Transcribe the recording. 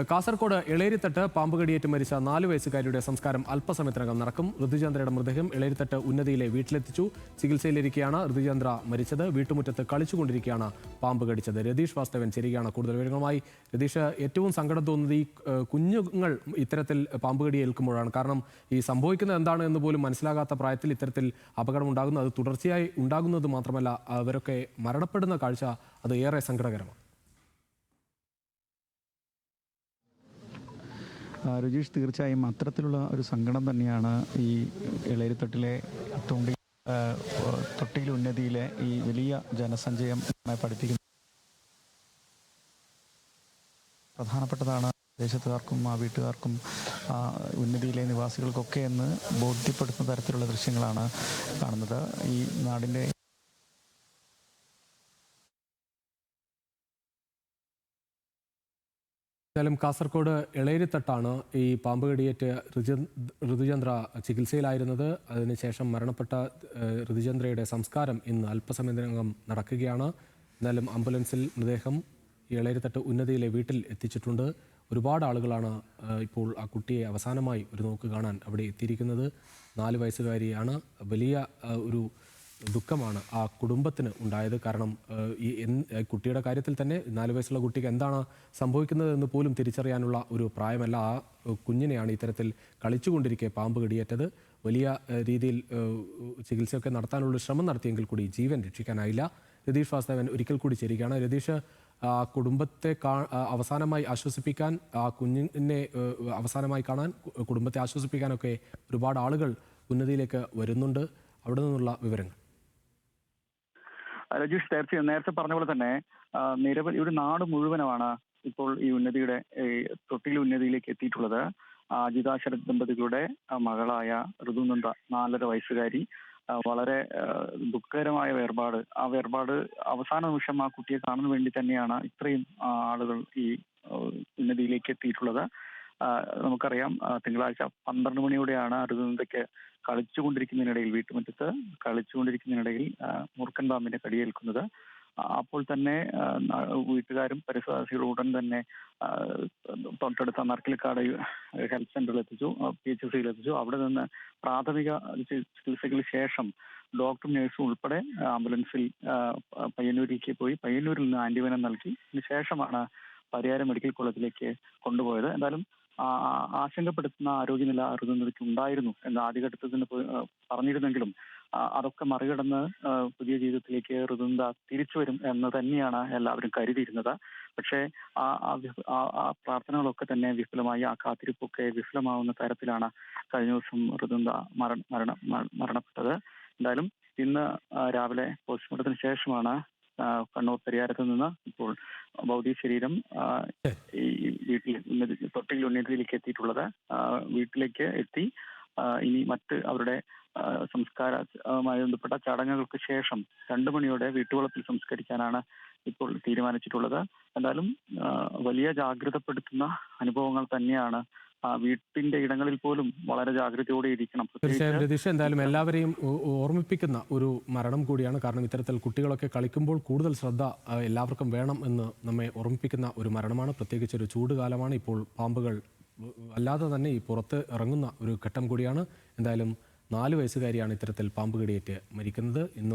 കാസർഗോഡ് എളേരിത്തട്ട് പാമ്പുകടിയേറ്റ് മരിച്ച 4 വയസ്സുകാരിയുടെ സംസ്കാരം അല്പസമയത്തിനകം നടക്കും. ഋതുചന്ദ്രയുടെ മൃതദേഹം എളേരിത്തട്ട് ഉന്നതിയിലെ വീട്ടിലെത്തിച്ചു. ചികിത്സയിലിരിക്കെയാണ് ഋതുചന്ദ്ര മരിച്ചത്. വീട്ടുമുറ്റത്ത് കളിച്ചുകൊണ്ടിരിക്കുകയാണ് പാമ്പ് കടിച്ചത്. രതീഷ് വാസ്തവൻ ചേരുകയാണ് കൂടുതൽ വിവരങ്ങളുമായി. രതീഷ്, ഏറ്റവും സങ്കടം തോന്നുന്നത് ഈ കുഞ്ഞുങ്ങൾ ഇത്തരത്തിൽ പാമ്പുകടി ഏൽക്കുമ്പോഴാണ്. കാരണം ഈ സംഭവിക്കുന്നത് എന്താണ് എന്ന് പോലും മനസ്സിലാകാത്ത പ്രായത്തിൽ ഇത്തരത്തിൽ അപകടം ഉണ്ടാകുന്നു. അത് തുടർച്ചയായി ഉണ്ടാകുന്നത് മാത്രമല്ല, അവരൊക്കെ മരണപ്പെടുന്ന കാഴ്ച അത് ഏറെ സങ്കടകരമാണ്. രുചീഷ്, തീർച്ചയായും അത്തരത്തിലുള്ള ഒരു സങ്കടം തന്നെയാണ് ഈ എളേരിത്തട്ടിലെ തൊട്ടിയിൽ ഉന്നതിയിലെ ഈ വലിയ ജനസഞ്ചയം പഠിപ്പിക്കുന്നത്. പ്രധാനപ്പെട്ടതാണ് ദേശത്തുകാർക്കും ആ വീട്ടുകാർക്കും ഉന്നതിയിലെ നിവാസികൾക്കൊക്കെ എന്ന് ബോധ്യപ്പെടുത്തുന്ന തരത്തിലുള്ള ദൃശ്യങ്ങളാണ് കാണുന്നത്. ഈ നാടിൻ്റെ എന്തായാലും കാസർഗോഡ് എളേരിത്തട്ടാണ് ഈ പാമ്പ് കടിയേറ്റ് ഋതുചന്ദ്ര ചികിത്സയിലായിരുന്നത്. അതിനുശേഷം മരണപ്പെട്ട ഋതുചന്ദ്രയുടെ സംസ്കാരം ഇന്ന് അല്പസമയത്തിനകം നടക്കുകയാണ്. എന്നാലും ആംബുലൻസിൽ മൃതദേഹം എളേരിത്തട്ട് ഉന്നതിയിലെ വീട്ടിൽ എത്തിച്ചിട്ടുണ്ട്. ഒരുപാട് ആളുകളാണ് ഇപ്പോൾ ആ കുട്ടിയെ അവസാനമായി ഒരു നോക്ക് കാണാൻ അവിടെ എത്തിയിരിക്കുന്നത്. 4 വയസ്സുകാരിയാണ്. വലിയ ഒരു ദുഃഖമാണ് ആ കുടുംബത്തിന് ഉണ്ടായത്. കാരണം ഈ കുട്ടിയുടെ കാര്യത്തിൽ തന്നെ 4 വയസ്സുള്ള കുട്ടിക്ക് എന്താണ് സംഭവിക്കുന്നത് എന്ന് പോലും തിരിച്ചറിയാനുള്ള ഒരു പ്രായമല്ല. ആ കുഞ്ഞിനെയാണ് ഇത്തരത്തിൽ കളിച്ചുകൊണ്ടിരിക്കെ പാമ്പ് കടിയേറ്റത്. വലിയ രീതിയിൽ ചികിത്സയൊക്കെ നടത്താനുള്ള ശ്രമം നടത്തിയെങ്കിൽ കൂടി ജീവൻ രക്ഷിക്കാനായില്ല. രതീഷ് വാസ്തവൻ ഒരിക്കൽ കൂടി ചേരുകയാണ്. രതീഷ്, കുടുംബത്തെ അവസാനമായി ആശ്വസിപ്പിക്കാൻ, ആ കുഞ്ഞിനെ അവസാനമായി കാണാൻ, കുടുംബത്തെ ആശ്വസിപ്പിക്കാനൊക്കെ ഒരുപാട് ആളുകൾ ഉന്നതിയിലേക്ക് വരുന്നുണ്ട്. അവിടെ നിന്നുള്ള വിവരങ്ങൾ. രജീഷ്, തീർച്ചയായും നേരത്തെ പറഞ്ഞ പോലെ തന്നെ നിരവധി ഒരു നാട് മുഴുവനുമാണ് ഇപ്പോൾ ഈ ഉന്നതിയുടെ തൊട്ടിൽ ഉന്നതിയിലേക്ക് എത്തിയിട്ടുള്ളത്. അജിത ശരത് ദമ്പതികളുടെ മകളായ ഋതുനന്ദ 4.5 വയസ്സുകാരി, വളരെ ദുഃഖകരമായ വേർപാട്. ആ വേർപാട് അവസാന നിമിഷം ആ കുട്ടിയെ കാണാൻ വേണ്ടി തന്നെയാണ് ഇത്രയും ആളുകൾ ഈ ഉന്നതിയിലേക്ക് എത്തിയിട്ടുള്ളത്. നമുക്കറിയാം, തിങ്കളാഴ്ച 12 മണിയോടെയാണ് ഋതുനന്ദയ്ക്ക് വീട്ടുമുറ്റത്ത് കളിച്ചുകൊണ്ടിരിക്കുന്നതിനിടയിൽ മൂർഖൻ പാമ്പിന്റെ കടിയേൽക്കുന്നത്. അപ്പോൾ തന്നെ വീട്ടുകാരും പരിസരവാസികളും ഉടൻ തന്നെ തൊട്ടടുത്ത നർക്കിലക്കാട് ഹെൽത്ത് സെന്ററിൽ എത്തിച്ചു, PHCയിൽ എത്തിച്ചു. അവിടെ നിന്ന് പ്രാഥമിക ചികിത്സയ്ക്ക് ശേഷം ഡോക്ടറും നഴ്സും ഉൾപ്പെടെ ആംബുലൻസിൽ പയ്യന്നൂരിലേക്ക് പോയി. പയ്യന്നൂരിൽ നിന്ന് ആന്റിവെനം നൽകി. അതിനുശേഷമാണ് പരിയാരം മെഡിക്കൽ കോളേജിലേക്ക് കൊണ്ടുപോയത്. എന്തായാലും ആശങ്കപ്പെടുത്തുന്ന ആരോഗ്യനില ഋതുനന്ദയ്ക്ക് ഉണ്ടായിരുന്നു എന്ന് ആദ്യഘട്ടത്തിൽ പറഞ്ഞിരുന്നെങ്കിലും അതൊക്കെ മറികടന്ന് പുതിയ ജീവിതത്തിലേക്ക് ഋതുനന്ദ തിരിച്ചു വരും എന്ന് തന്നെയാണ് എല്ലാവരും കരുതിയിരുന്നത്. പക്ഷേ ആ പ്രാർത്ഥനകളൊക്കെ തന്നെ വിഫലമായി. ആ കാത്തിരിപ്പൊക്കെ വിഫലമാവുന്ന തരത്തിലാണ് കഴിഞ്ഞ ദിവസം ഋതുനന്ദ മരണപ്പെട്ടത്. എന്തായാലും ഇന്ന് രാവിലെ പോസ്റ്റ്മോർട്ടത്തിന് ശേഷമാണ് കണ്ണൂർ പരിയാരത്ത് നിന്ന് ഇപ്പോൾ ഭൗതിക ശരീരം ഈ തൊട്ടിൽ ഉന്നതിയിലേക്ക് എത്തിയിട്ടുള്ളത്. വീട്ടിലേക്ക് എത്തി ഇനി മറ്റ് അവരുടെ സംസ്കാരവുമായി ബന്ധപ്പെട്ട ചടങ്ങുകൾക്ക് ശേഷം 2 മണിയോടെ വീട്ടുവളപ്പിൽ സംസ്കരിക്കാനാണ് ഇപ്പോൾ തീരുമാനിച്ചിട്ടുള്ളത്. എന്തായാലും വലിയ ജാഗ്രതപ്പെടുത്തുന്ന അനുഭവങ്ങൾ തന്നെയാണ്. വീട്ടിന്റെ ഇടങ്ങളിൽ പോലും വളരെ ജാഗ്രതയോടെ ഇരിക്കണം. തീർച്ചയായും രതീഷ്, എന്തായാലും എല്ലാവരെയും ഓർമ്മിപ്പിക്കുന്ന ഒരു മരണം കൂടിയാണ്. കാരണം ഇത്തരത്തിൽ കുട്ടികളൊക്കെ കളിക്കുമ്പോൾ കൂടുതൽ ശ്രദ്ധ എല്ലാവർക്കും വേണം എന്ന് നമ്മെ ഓർമ്മിപ്പിക്കുന്ന ഒരു മരണമാണ്. പ്രത്യേകിച്ച് ഒരു ചൂടുകാലമാണ്. ഇപ്പോൾ പാമ്പുകൾ അല്ലാതെ തന്നെ ഈ പുറത്ത് ഇറങ്ങുന്ന ഒരു ഘട്ടം കൂടിയാണ്. എന്തായാലും 4 വയസ്സുകാരിയാണ് ഇത്തരത്തിൽ പാമ്പ് കടിയേറ്റ് മരിക്കുന്നത്. ഇന്ന്